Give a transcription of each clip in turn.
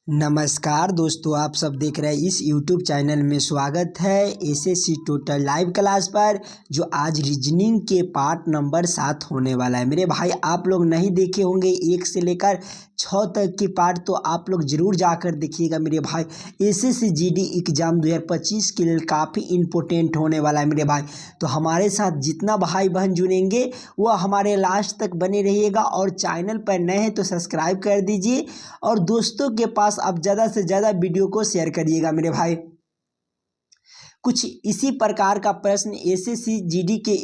नमस्कार दोस्तों, आप सब देख रहे हैं इस YouTube चैनल में। स्वागत है एसएससी टोटल लाइव क्लास पर, जो आज रीजनिंग के पार्ट नंबर 7 होने वाला है। मेरे भाई, आप लोग नहीं देखे होंगे 1 से लेकर 6 तक की पार्ट, तो आप लोग ज़रूर जाकर देखिएगा मेरे भाई। एसएससी जीडी एग्ज़ाम 2025 के लिए काफ़ी इम्पोर्टेंट होने वाला है मेरे भाई। तो हमारे साथ जितना भाई बहन जुड़ेंगे वो हमारे लास्ट तक बने रहिएगा, और चैनल पर नए हैं तो सब्सक्राइब कर दीजिए, और दोस्तों के पास आप ज़्यादा से ज़्यादा वीडियो को शेयर करिएगा मेरे भाई। कुछ इसी प्रकार का प्रश्न एसएससी जीडी के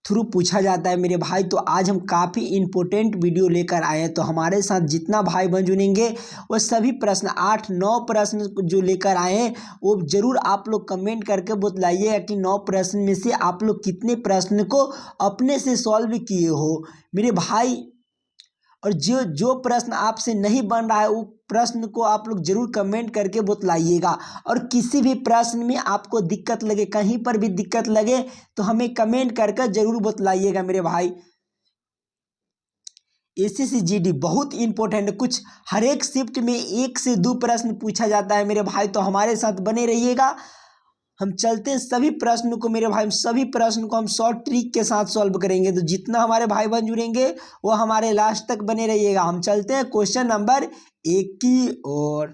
थ्रू पूछा जाता है मेरे भाई। तो आज हम काफ़ी इम्पोर्टेंट वीडियो लेकर आए हैं, तो हमारे साथ जितना भाई बहन जुड़ेंगे वो सभी प्रश्न 8-9 प्रश्न जो लेकर आए हैं वो ज़रूर आप लोग कमेंट करके बतलाइएगा कि 9 प्रश्न में से आप लोग कितने प्रश्न को अपने से सॉल्व किए हो मेरे भाई। और जो प्रश्न आपसे नहीं बन रहा है वो प्रश्न को आप लोग जरूर कमेंट करके बतलाइएगा। और किसी भी प्रश्न में आपको दिक्कत लगे, कहीं पर भी दिक्कत लगे, तो हमें कमेंट करके जरूर बतलाइएगा मेरे भाई। एसएससी जीडी बहुत इंपॉर्टेंट है, कुछ हर एक शिफ्ट में 1 से 2 प्रश्न पूछा जाता है मेरे भाई। तो हमारे साथ बने रहिएगा। हम चलते हैं सभी प्रश्न को मेरे भाई, सभी प्रश्न को हम शॉर्ट ट्रिक के साथ सॉल्व करेंगे। तो जितना हमारे भाई बहन जुड़ेंगे वो हमारे लास्ट तक बने रहिएगा। हम चलते हैं क्वेश्चन नंबर 1 की ओर।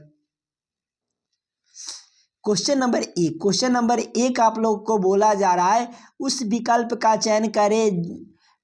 क्वेश्चन नंबर 1 आप लोग को बोला जा रहा है, उस विकल्प का चयन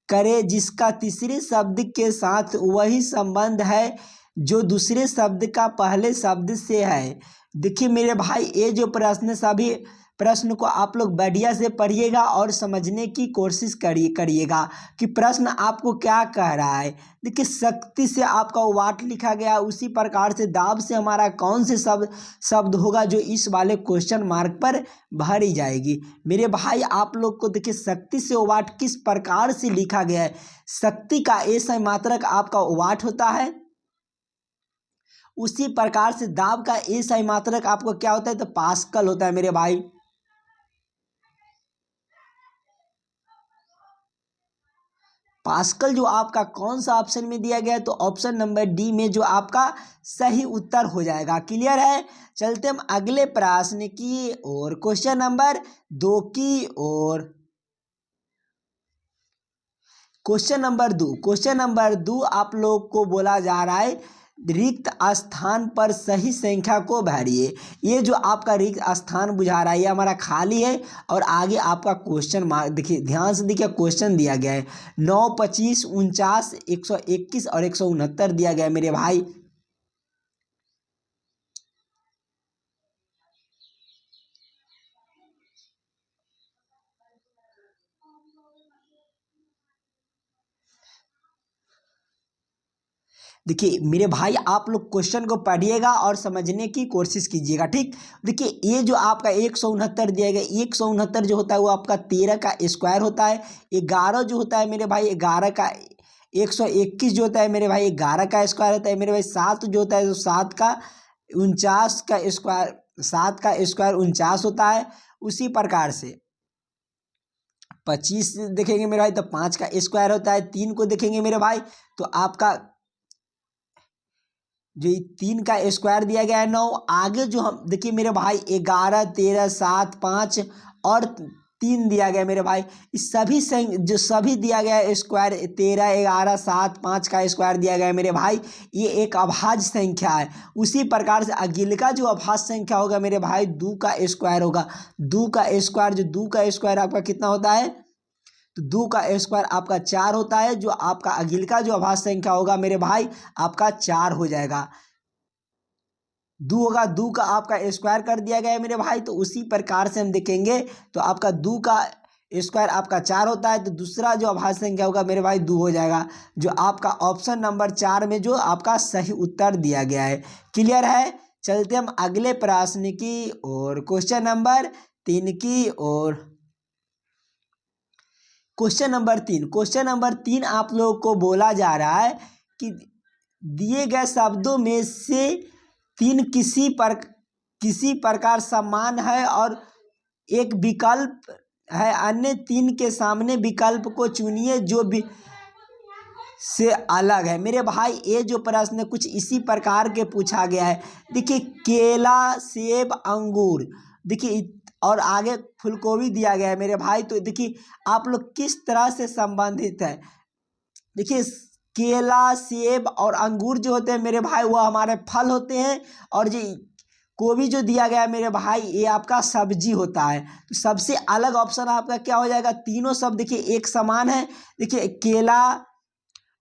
करे जिसका तीसरे शब्द के साथ वही संबंध है जो दूसरे शब्द का पहले शब्द से है। देखिए मेरे भाई, ये जो प्रश्न सभी प्रश्न को आप लोग बढ़िया से पढ़िएगा और समझने की कोशिश करिएगा कि प्रश्न आपको क्या कह रहा है। देखिए, शक्ति से आपका वाट लिखा गया, उसी प्रकार से दाब से हमारा कौन से शब्द होगा जो इस वाले क्वेश्चन मार्क पर भरी जाएगी। मेरे भाई, आप लोग को देखिए शक्ति से वाट किस प्रकार से लिखा गया है। शक्ति का ऐसा मात्रक आपका वाट होता है, उसी प्रकार से दाब का ऐसा मात्रक आपको क्या होता है, तो पास्कल होता है मेरे भाई। पास्कल जो आपका कौन सा ऑप्शन में दिया गया है, तो ऑप्शन नंबर डी में जो आपका सही उत्तर हो जाएगा। क्लियर है। चलते हम अगले प्रश्न की ओर, क्वेश्चन नंबर 2 की ओर। क्वेश्चन नंबर 2 आप लोग को बोला जा रहा है, रिक्त स्थान पर सही संख्या को भरिए। ये जो आपका रिक्त स्थान बुझा रहा है ये हमारा खाली है, और आगे आपका क्वेश्चन मार्क देखिए, ध्यान से देखिए, क्वेश्चन दिया गया है 9, 25, 49, 121 और 169 दिया गया है मेरे भाई। देखिए मेरे भाई, आप लोग क्वेश्चन को पढ़िएगा और समझने की कोशिश कीजिएगा, ठीक। देखिए, ये जो आपका 169 दिया गया, 169 जो होता है वो आपका 13 का स्क्वायर होता है। 11 जो होता है मेरे भाई, 11 का 121 जो होता है मेरे भाई, 11 का स्क्वायर होता है मेरे भाई। 7 जो होता है तो 7 का 49 का स्क्वायर, 7 का स्क्वायर 49 होता है। उसी प्रकार से 25 देखेंगे मेरे भाई तो 5 का स्क्वायर होता है। 3 को देखेंगे मेरे भाई तो आपका जो 3 का स्क्वायर दिया गया है 9। आगे जो हम देखिए मेरे भाई 11, 13, 7, 5 और 3 दिया गया मेरे भाई। इस सभी जो सभी दिया गया है स्क्वायर, 13, 11, 7, 5 का स्क्वायर दिया गया है मेरे भाई, ये एक अभाज्य संख्या है। उसी प्रकार से अगिल का जो अभाज्य संख्या होगा मेरे भाई 2 का स्क्वायर होगा। 2 का स्क्वायर, जो 2 का स्क्वायर आपका कितना होता है, तो 2 का स्क्वायर आपका 4 होता है। जो आपका अगिल का जो अभाज्य संख्या होगा मेरे भाई आपका 4 हो जाएगा। 2 होगा, 2 का आपका स्क्वायर कर दिया गया है मेरे भाई। तो उसी प्रकार से हम देखेंगे तो आपका 2 का स्क्वायर आपका 4 होता है, तो दूसरा जो अभाज्य संख्या होगा मेरे भाई 2 हो जाएगा, जो आपका ऑप्शन नंबर 4 में जो आपका सही उत्तर दिया गया है। क्लियर है। चलते हम अगले प्रश्न की ओर, क्वेश्चन नंबर 3 की ओर। क्वेश्चन नंबर 3 आप लोगों को बोला जा रहा है कि दिए गए शब्दों में से 3 किसी प्रकार समान है और एक विकल्प है, अन्य 3 के सामने विकल्प को चुनिए जो भी से अलग है। मेरे भाई ये जो प्रश्न कुछ इसी प्रकार के पूछा गया है। देखिए केला, सेब, अंगूर, देखिए और आगे फूलगोभी दिया गया है मेरे भाई। तो देखिए आप लोग किस तरह से संबंधित है। देखिए केला, सेब और अंगूर जो होते हैं मेरे भाई वो हमारे फल होते हैं, और जी गोभी जो दिया गया है मेरे भाई ये आपका सब्जी होता है। तो सबसे अलग ऑप्शन आपका क्या हो जाएगा। तीनों शब्द देखिए एक समान है। देखिए केला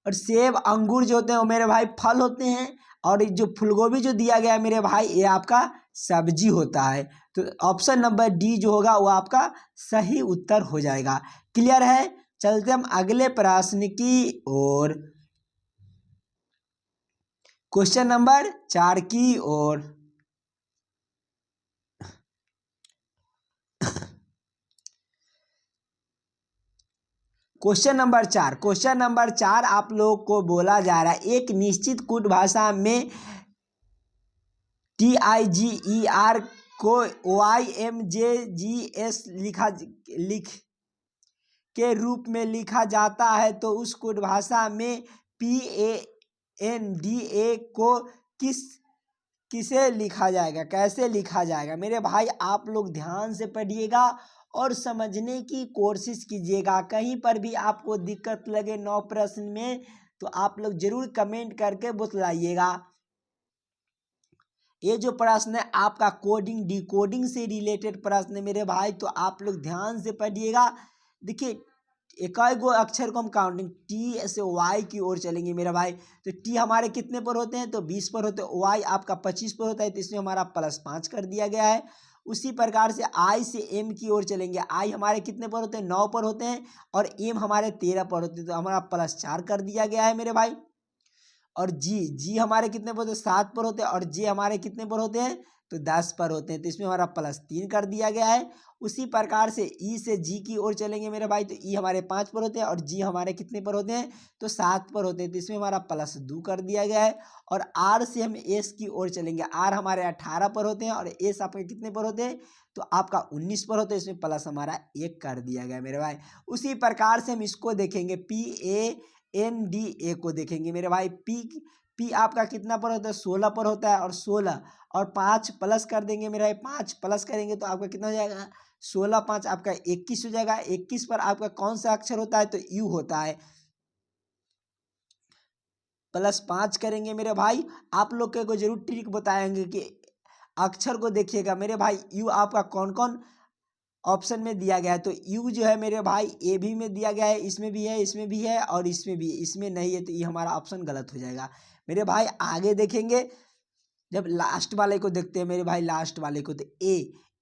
और सेब, अंगूर जो होते हैं वो मेरे भाई फल होते हैं, और ये जो फूलगोभी जो दिया गया है मेरे भाई ये आपका सब्जी होता है। तो ऑप्शन नंबर डी जो होगा वो आपका सही उत्तर हो जाएगा। क्लियर है। चलते हम अगले प्रश्न की ओर, क्वेश्चन नंबर 4 की ओर। क्वेश्चन नंबर 4 आप लोग को बोला जा रहा है एक निश्चित कूट भाषा में TIGER को YMJGS लिख के रूप में लिखा जाता है, तो उस कूट भाषा में PANDA को किसे लिखा जाएगा, कैसे लिखा जाएगा। मेरे भाई आप लोग ध्यान से पढ़िएगा और समझने की कोशिश कीजिएगा। कहीं पर भी आपको दिक्कत लगे 9 प्रश्न में तो आप लोग जरूर कमेंट करके बतलाइएगा। ये जो प्रश्न है आपका कोडिंग डिकोडिंग से रिलेटेड प्रश्न है मेरे भाई, तो आप लोग ध्यान से पढ़िएगा। देखिए इकाई गो अक्षर को हम काउंटिंग टी से वाई की ओर चलेंगे मेरा भाई। तो टी हमारे कितने पर होते हैं, तो 20 पर होते हैं। वाई आपका 25 पर होता है, तो इसमें हमारा +5 कर दिया गया है। उसी प्रकार से आई से एम की ओर चलेंगे। आई हमारे कितने पर होते हैं, 9 पर होते हैं, और एम हमारे 13 पर होते हैं, तो हमारा +4 कर दिया गया है मेरे भाई। और जी हमारे कितने पर होते हैं, 7 पर होते हैं, और जे हमारे कितने पर होते हैं, तो 10 पर होते हैं, तो इसमें हमारा +3 कर दिया गया है। उसी प्रकार से ई से जी की ओर चलेंगे मेरे भाई, तो ई हमारे 5 पर होते हैं, और जी हमारे कितने पर होते हैं, तो 7 पर होते हैं, तो इसमें हमारा +2 कर दिया गया है। और आर से हम एस की ओर चलेंगे। आर हमारे 18 पर होते हैं, और एस आपके कितने पर होते हैं, तो आपका 19 पर होते हैं, इसमें प्लस हमारा 1 कर दिया गया मेरे भाई। उसी प्रकार से हम इसको देखेंगे PANDA को देखेंगे मेरे भाई। पी आपका कितना पर होता है, 16 पर होता है, और 16 और 5 प्लस कर देंगे मेरा भाई। 5 प्लस करेंगे तो आपका कितना हो जाएगा, 16 5 आपका 21 हो जाएगा। 21 पर आपका कौन सा अक्षर होता है, तो यू होता है। +5 करेंगे मेरे भाई। आप लोग को जरूर ट्रिक बताएंगे कि अक्षर को देखिएगा मेरे भाई। यू आपका कौन कौन ऑप्शन में दिया गया है, तो यू जो है मेरे भाई ए भी में दिया गया है, इसमें भी है, इसमें भी है, और इसमें भी है। इसमें नहीं है, तो ये हमारा ऑप्शन गलत हो जाएगा मेरे भाई। आगे देखेंगे जब लास्ट वाले को देखते हैं मेरे भाई, लास्ट वाले को, तो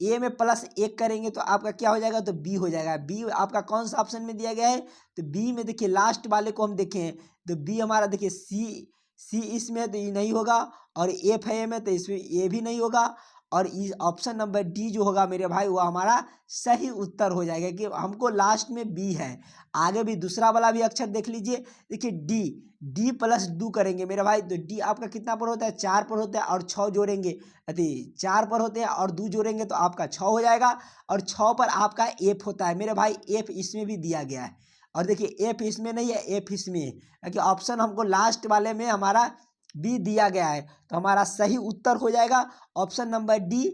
ए में +1 करेंगे तो आपका क्या हो जाएगा, तो बी हो जाएगा। बी आपका कौन सा ऑप्शन में दिया गया है, तो बी में देखिए लास्ट वाले को हम देखें तो बी हमारा देखिए सी इसमें है, तो ये नहीं होगा। और एफ है में, तो इसमें ये भी नहीं होगा। और इस ऑप्शन नंबर डी जो होगा मेरे भाई वो हमारा सही उत्तर हो जाएगा, कि हमको लास्ट में बी है। आगे भी दूसरा वाला भी अक्षर देख लीजिए। देखिए डी +2 करेंगे मेरे भाई, तो डी आपका कितना पर होता है, 4 पर होता है, और 6 जोड़ेंगे, अति 4 पर होते हैं और 2 जोड़ेंगे तो आपका 6 हो जाएगा। और 6 पर आपका एफ होता है मेरे भाई। एफ इसमें भी दिया गया है, और देखिए एफ इसमें नहीं है, एफ इसमें है, क्योंकि ऑप्शन हमको लास्ट वाले में हमारा बी दिया गया है, तो हमारा सही उत्तर हो जाएगा ऑप्शन नंबर डी।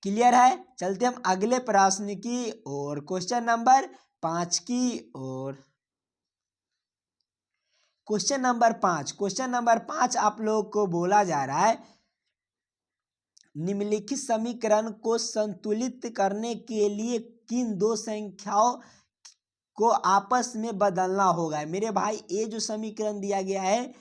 क्लियर है। चलते हम अगले प्रश्न की ओर, क्वेश्चन नंबर 5 की ओर। क्वेश्चन नंबर 5 आप लोग को बोला जा रहा है निम्नलिखित समीकरण को संतुलित करने के लिए किन दो संख्याओं को आपस में बदलना होगा। मेरे भाई ये जो समीकरण दिया गया है,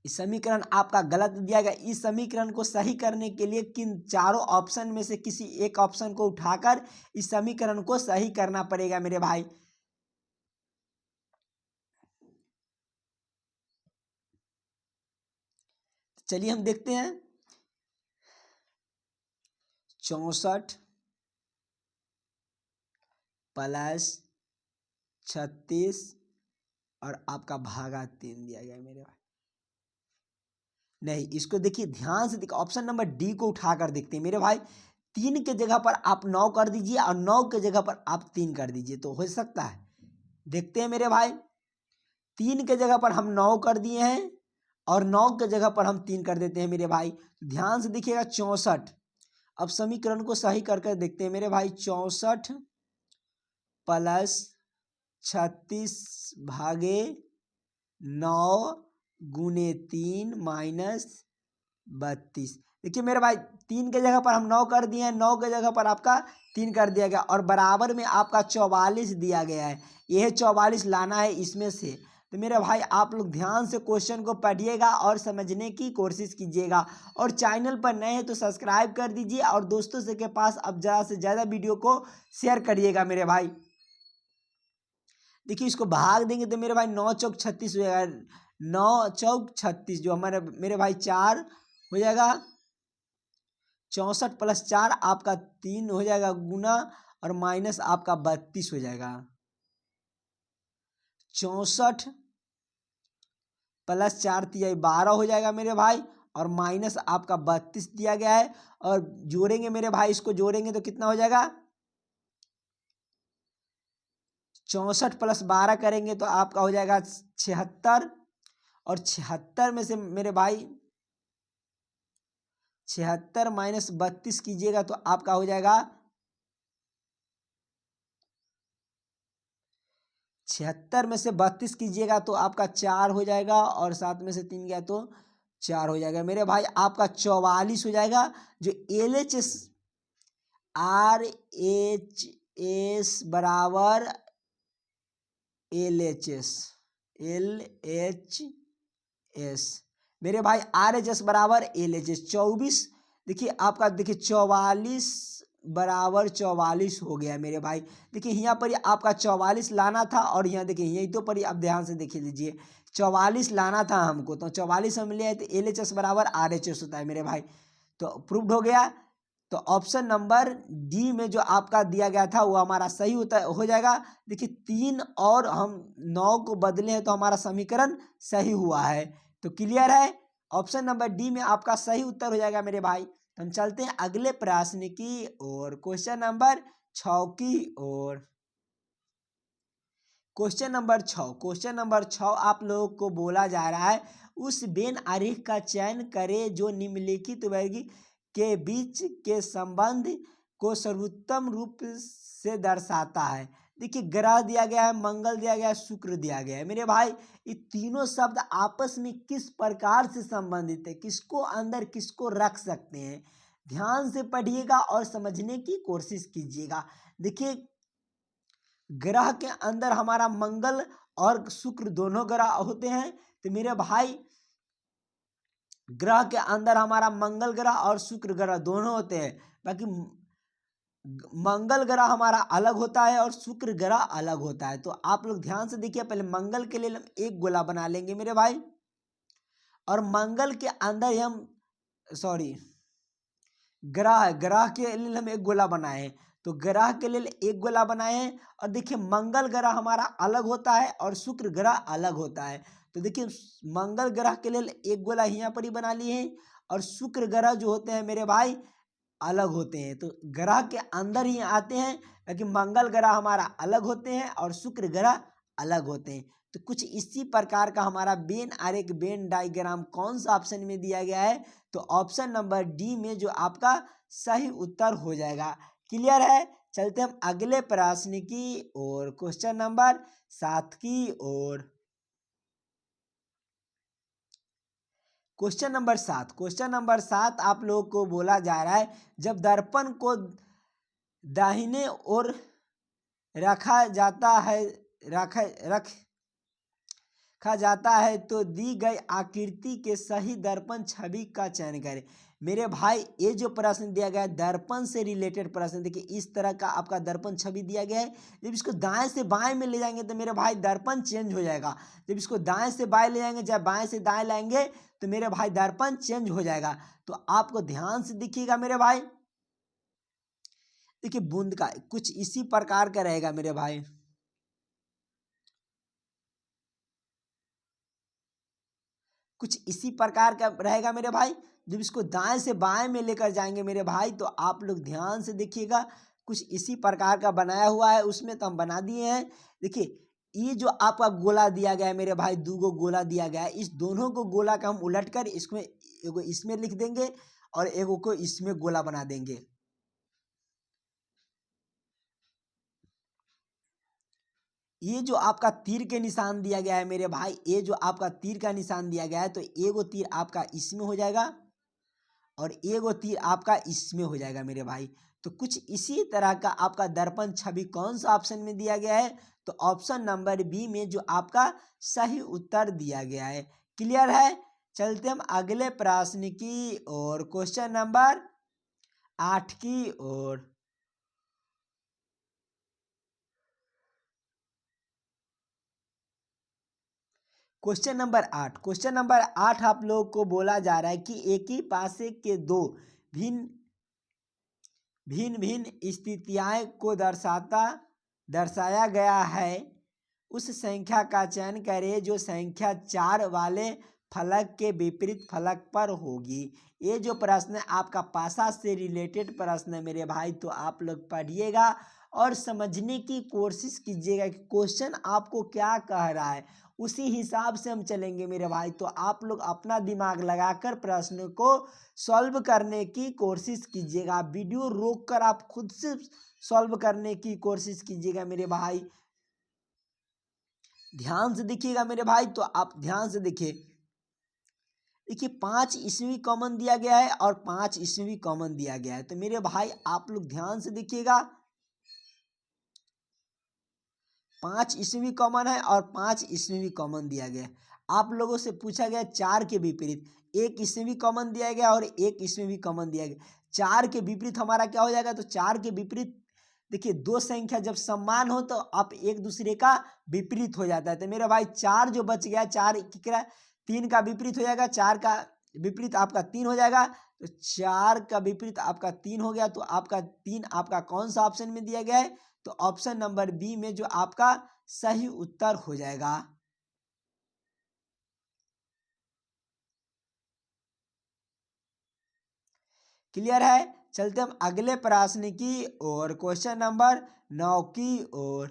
इस समीकरण आपका गलत दिया गया। इस समीकरण को सही करने के लिए किन चारों ऑप्शन में से किसी एक ऑप्शन को उठाकर इस समीकरण को सही करना पड़ेगा मेरे भाई। चलिए हम देखते हैं। 64 + 36 और आपका भागा 3 दिया गया मेरे भाई। नहीं, इसको देखिए ध्यान से, देखिए ऑप्शन नंबर डी को उठाकर देखते हैं मेरे भाई। 3 के जगह पर आप 9 कर दीजिए, और 9 के जगह पर आप 3 कर दीजिए, तो हो सकता है। देखते हैं मेरे भाई, 3 के जगह पर हम 9 कर दिए हैं और 9 के जगह पर हम 3 कर देते हैं मेरे भाई। ध्यान से देखिएगा 64। अब समीकरण को सही करके देखते हैं मेरे भाई। 64 प्लस 36 भागे 9 गुने 3 माइनस 32। देखिए मेरे भाई, 3 के जगह पर हम 9 कर दिए हैं, 9 के जगह पर आपका 3 कर दिया गया और बराबर में आपका 44 दिया गया है। यह 44 लाना है इसमें से। तो मेरे भाई आप लोग ध्यान से क्वेश्चन को पढ़िएगा और समझने की कोशिश कीजिएगा, और चैनल पर नए हैं तो सब्सक्राइब कर दीजिए और दोस्तों से के पास अब ज़्यादा से ज़्यादा वीडियो को शेयर करिएगा मेरे भाई। देखिए इसको भाग देंगे तो मेरे भाई 9 चौक 36 हो जाएगा। 9 चौक 36 जो हमारे मेरे भाई 4 हो जाएगा। 64 प्लस 4 आपका 3 हो जाएगा गुना और माइनस आपका 32 हो जाएगा। 64 प्लस 4 तिया 12 हो जाएगा मेरे भाई और माइनस आपका 32 दिया गया है। और जोड़ेंगे मेरे भाई, इसको जोड़ेंगे तो कितना हो जाएगा? 64 प्लस 12 करेंगे तो आपका हो जाएगा 76 और 76 में से मेरे भाई 76 माइनस 32 कीजिएगा तो आपका हो जाएगा 76 में से 32 कीजिएगा तो आपका 4 हो जाएगा और 7 में से 3 गया तो 4 हो जाएगा मेरे भाई। आपका 44 हो जाएगा जो LHS RHS बराबर LHS मेरे भाई RHS बराबर LHS 24। देखिए आपका देखिए 44 बराबर 44 हो गया मेरे भाई। देखिए यहाँ पर आपका 44 लाना था और यहाँ देखिए यही तो पर आप ध्यान से देख लीजिए 44 लाना था हमको, तो 44 हम ले आए तो LHS बराबर RHS होता है मेरे भाई। तो प्रूव्ड हो गया। तो ऑप्शन नंबर डी में जो आपका दिया गया था वो हमारा सही होता हो जाएगा। देखिए 3 और हम 9 को बदले हैं तो हमारा समीकरण सही हुआ है। तो क्लियर है, ऑप्शन नंबर डी में आपका सही उत्तर हो जाएगा मेरे भाई। तो हम चलते हैं अगले प्रश्न की ओर, क्वेश्चन नंबर 6 की ओर। क्वेश्चन नंबर 6 आप लोगों को बोला जा रहा है उस वेन आरेख का चयन करें जो निम्नलिखित वर्ग के बीच के संबंध को सर्वोत्तम रूप से दर्शाता है। देखिए ग्रह दिया गया है, मंगल दिया गया है, शुक्र दिया गया है मेरे भाई। ये तीनों शब्द आपस में किस प्रकार से संबंधित है, किसको अंदर किसको रख सकते हैं, ध्यान से पढ़िएगा और समझने की कोशिश कीजिएगा। देखिए ग्रह के अंदर हमारा मंगल और शुक्र दोनों ग्रह होते हैं। तो मेरे भाई ग्रह के अंदर हमारा मंगल ग्रह और शुक्र ग्रह दोनों होते हैं। बाकी मंगल ग्रह हमारा अलग होता है और शुक्र ग्रह अलग होता है। तो आप लोग ध्यान से देखिए, पहले मंगल के लिए हम एक गोला बना लेंगे मेरे भाई, और मंगल के अंदर हम ग्रह के लिए हम एक गोला बनाए हैं। तो ग्रह के लिए एक गोला बनाए हैं और देखिए मंगल ग्रह हमारा अलग होता है और शुक्र ग्रह अलग होता है। तो देखिए मंगल ग्रह के लिए एक गोला यहाँ पर ही बना लिए हैं और शुक्र ग्रह जो होते हैं मेरे भाई अलग होते हैं। तो ग्रह के अंदर ही आते हैं, क्योंकि मंगल ग्रह हमारा अलग होते हैं और शुक्र ग्रह अलग होते हैं। तो कुछ इसी प्रकार का हमारा वेन आरेख वेन डायग्राम कौन सा ऑप्शन में दिया गया है? तो ऑप्शन नंबर डी में जो आपका सही उत्तर हो जाएगा। क्लियर है, चलते हम अगले प्रश्न की ओर, क्वेश्चन नंबर 7 की ओर। क्वेश्चन नंबर 7 आप लोगों को बोला जा रहा है जब दर्पण को दाहिने ओर रखा जाता है तो दी गई आकृति के सही दर्पण छवि का चयन करें। मेरे भाई ये जो प्रश्न दिया गया है दर्पण से रिलेटेड प्रश्न, देखिए इस तरह का आपका दर्पण छवि दिया गया है। जब इसको दाएं से बाएं में ले जाएंगे तो मेरे भाई दर्पण चेंज हो जाएगा। जब इसको दाएं से बाएं ले जाएंगे चाहे बाएं से दाएं लाएंगे तो मेरे भाई दर्पण चेंज हो जाएगा। तो आपको ध्यान से देखिएगा मेरे भाई। देखिए बूंद का कुछ इसी प्रकार का रहेगा मेरे भाई। कुछ इसी प्रकार का रहेगा मेरे भाई। जब इसको दाएं से बाएं में लेकर जाएंगे मेरे भाई तो आप लोग ध्यान से देखिएगा, कुछ इसी प्रकार का बनाया हुआ है उसमें तो हम बना दिए हैं। देखिए ये जो आपका गोला दिया गया है मेरे भाई, दो गो गोला दिया गया है, इस दोनों को गोला का हम उलट कर इसमें एगो इसमें लिख देंगे और एगो को इसमें गोला बना देंगे। ये जो आपका तीर के निशान दिया गया है मेरे भाई, ये जो आपका तीर का निशान दिया गया है, तो एगो तीर आपका इसमें हो जाएगा और एगो तीर आपका इसमें हो जाएगा मेरे भाई। तो कुछ इसी तरह का आपका दर्पण छवि कौन सा ऑप्शन में दिया गया है, तो ऑप्शन नंबर बी में जो आपका सही उत्तर दिया गया है। क्लियर है। चलते हम अगले प्रश्न की और, क्वेश्चन नंबर 8 की ओर। क्वेश्चन नंबर 8 आप लोग को बोला जा रहा है कि एक ही पासे के दो भिन्न भिन्न भिन्न स्थितियाँ को दर्शाया गया है, उस संख्या का चयन करें जो संख्या 4 वाले फलक के विपरीत फलक पर होगी। ये जो प्रश्न है आपका पासा से रिलेटेड प्रश्न है मेरे भाई, तो आप लोग पढ़िएगा और समझने की कोशिश कीजिएगा कि क्वेश्चन आपको क्या कह रहा है, उसी हिसाब से हम चलेंगे मेरे भाई। तो आप लोग अपना दिमाग लगाकर प्रश्न को सॉल्व करने की कोशिश कीजिएगा, वीडियो रोक कर आप खुद से सॉल्व करने की कोशिश कीजिएगा मेरे भाई। ध्यान से देखिएगा मेरे भाई, तो आप ध्यान से देखिए। देखिए 5 ईस्वी कॉमन दिया गया है और 5 ईस्वी कॉमन दिया गया है, तो मेरे भाई आप लोग ध्यान से देखिएगा। 5 ईस्वी कॉमन है और 5 ईस्वी कॉमन दिया गया है। आप लोगों से पूछा गया 4 के विपरीत, 1 ईस्वी कॉमन दिया गया और 1 ईस्वी कॉमन दिया गया। 4 के विपरीत हमारा क्या हो जाएगा, तो 4 के विपरीत देखिए, दो संख्या जब समान हो तो आप एक दूसरे का विपरीत हो जाता है। तो मेरा भाई 4 जो बच गया, 4 क्या 3 का विपरीत हो जाएगा, 4 का विपरीत आपका 3 हो जाएगा, तो 4 का विपरीत आपका 3 हो गया। तो आपका 3 आपका कौन सा ऑप्शन में दिया गया है, तो ऑप्शन नंबर बी में जो आपका सही उत्तर हो जाएगा। क्लियर है। चलते हम अगले प्रश्न की और, क्वेश्चन नंबर 9 की ओर।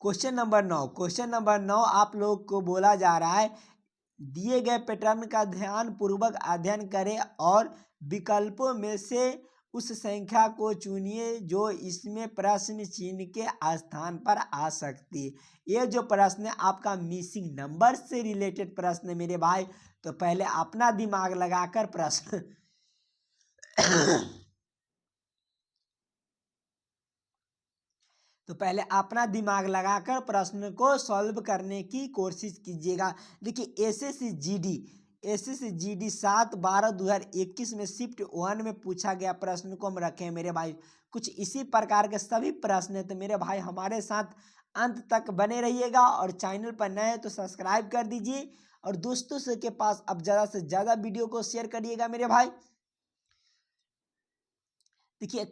क्वेश्चन नंबर 9 आप लोग को बोला जा रहा है, दिए गए पैटर्न का ध्यान पूर्वक अध्ययन करें और विकल्पों में से उस संख्या को चुनिए जो इसमें प्रश्न चिन्ह के स्थान पर आ सकती है। ये जो प्रश्न है आपका मिसिंग नंबर से रिलेटेड प्रश्न है मेरे भाई। तो पहले अपना दिमाग लगाकर प्रश्न तो पहले अपना दिमाग लगाकर प्रश्न को सॉल्व करने की कोशिश कीजिएगा। देखिए एसएससी जीडी 7/12/2021 में शिफ्ट 1 में पूछा गया प्रश्न को हम रखे हैं मेरे भाई। कुछ इसी प्रकार के सभी प्रश्न है, तो मेरे भाई हमारे साथ अंत तक बने रहिएगा और चैनल पर नए हैं तो सब्सक्राइब कर दीजिए और दोस्तों से के पास अब ज़्यादा से ज़्यादा वीडियो को शेयर करिएगा मेरे भाई। देखिए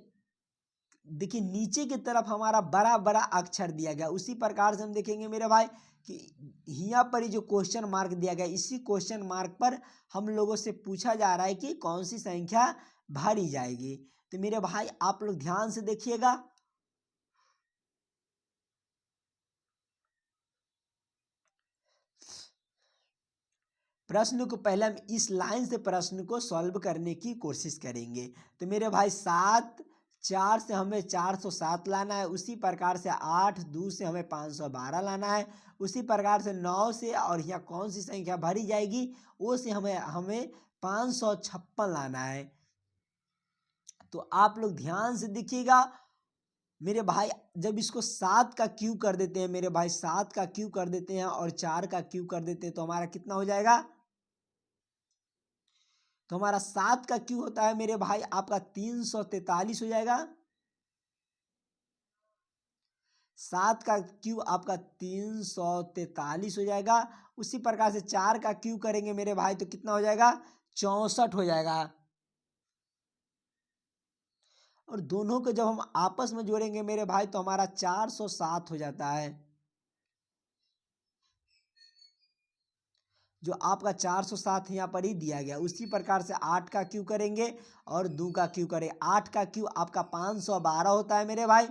देखिए नीचे की तरफ हमारा बड़ा बड़ा अक्षर दिया गया, उसी प्रकार से हम देखेंगे मेरे भाई कि यहाँ पर ही जो क्वेश्चन मार्क दिया गया, इसी क्वेश्चन मार्क पर हम लोगों से पूछा जा रहा है कि कौन सी संख्या भरी जाएगी। तो मेरे भाई आप लोग ध्यान से देखिएगा। प्रश्न को पहले हम इस लाइन से प्रश्न को सॉल्व करने की कोशिश करेंगे। तो मेरे भाई 4 से हमें 407 लाना है, उसी प्रकार से 8 से हमें 512 लाना है, उसी प्रकार से 9 से, और यहाँ कौन सी संख्या भरी जाएगी वो से हमें हमें 556 लाना है। तो आप लोग ध्यान से देखिएगा मेरे भाई। जब इसको 7 का क्यू कर देते हैं मेरे भाई, 7 का क्यू कर देते हैं और 4 का क्यू कर देते हैं, तो हमारा कितना हो जाएगा, तो हमारा 7 का क्यू होता है मेरे भाई आपका 343 हो जाएगा। 7 का क्यू आपका 343 हो जाएगा। उसी प्रकार से 4 का क्यू करेंगे मेरे भाई तो कितना हो जाएगा, 64 हो जाएगा। और दोनों को जब हम आपस में जोड़ेंगे मेरे भाई तो हमारा 407 हो जाता है। जो आपका 407 यहाँ पर ही दिया गया। उसी प्रकार से 8 का क्यू करेंगे और 2 का क्यू करें। 8 का क्यू आपका 512 होता है मेरे भाई।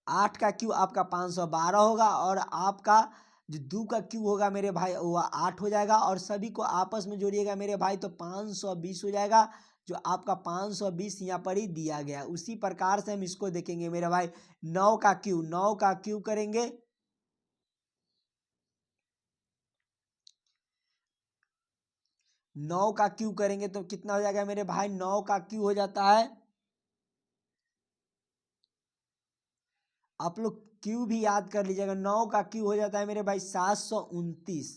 8 का क्यू आपका 512 होगा और आपका जो 2 का क्यू होगा मेरे भाई वो 8 हो जाएगा और सभी को आपस में जोड़िएगा मेरे भाई तो 520 हो जाएगा। जो आपका 520 यहाँ पर ही दिया गया। उसी प्रकार से हम इसको देखेंगे मेरे भाई। 9 का क्यू करेंगे। 9 का क्यू करेंगे तो कितना हो जाएगा मेरे भाई। 9 का क्यू हो जाता है, आप लोग क्यू भी याद कर लीजिएगा। 9 का क्यू हो जाता है मेरे भाई 729।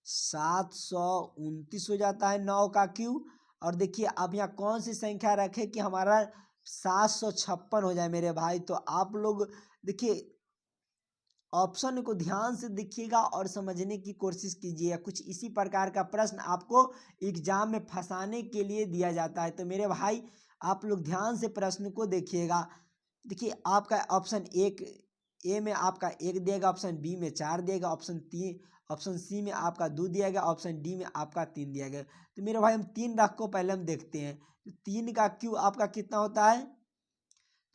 729 हो जाता है 9 का क्यू। और देखिए अब यहाँ कौन सी संख्या रखे कि हमारा 756 हो जाए मेरे भाई। तो आप लोग देखिए ऑप्शन को ध्यान से देखिएगा और समझने की कोशिश कीजिएगा। कुछ इसी प्रकार का प्रश्न आपको एग्जाम में फंसाने के लिए दिया जाता है। तो मेरे भाई आप लोग ध्यान से प्रश्न को देखिएगा। देखिए आपका ऑप्शन एक ए में आपका 1 दिएगा, ऑप्शन बी में 4 दिएगा, ऑप्शन सी में आपका 2 दिया गया, ऑप्शन डी में आपका 3 दिया गया। तो मेरे भाई हम 3 रख को पहले हम देखते हैं। तो 3 का क्यू आपका कितना होता है।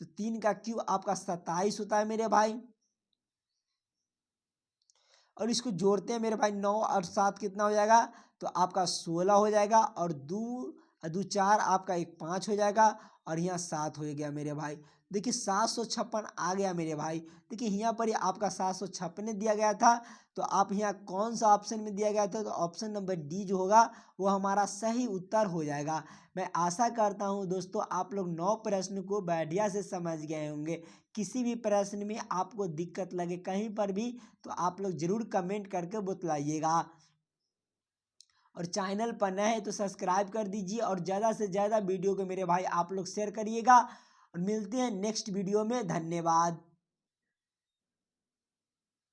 तो 3 का क्यू आपका 27 होता है मेरे भाई। और इसको जोड़ते हैं मेरे भाई 9 और 7 कितना हो जाएगा। तो आपका 16 हो जाएगा और दो दो 4 आपका एक 5 हो जाएगा और यहाँ 7 हो गया मेरे भाई। देखिए 756 आ गया मेरे भाई। देखिए यहाँ पर ही आपका 756 दिया गया था। तो आप यहाँ कौन सा ऑप्शन में दिया गया था। तो ऑप्शन नंबर डी जो होगा वो हमारा सही उत्तर हो जाएगा। मैं आशा करता हूँ दोस्तों आप लोग 9 प्रश्न को बढ़िया से समझ गए होंगे। किसी भी प्रश्न में आपको दिक्कत लगे कहीं पर भी तो आप लोग जरूर कमेंट करके बतलाइएगा। और चैनल पर नए हैं तो सब्सक्राइब कर दीजिए और ज़्यादा से ज़्यादा वीडियो को मेरे भाई आप लोग शेयर करिएगा। और मिलते हैं नेक्स्ट वीडियो में। धन्यवाद।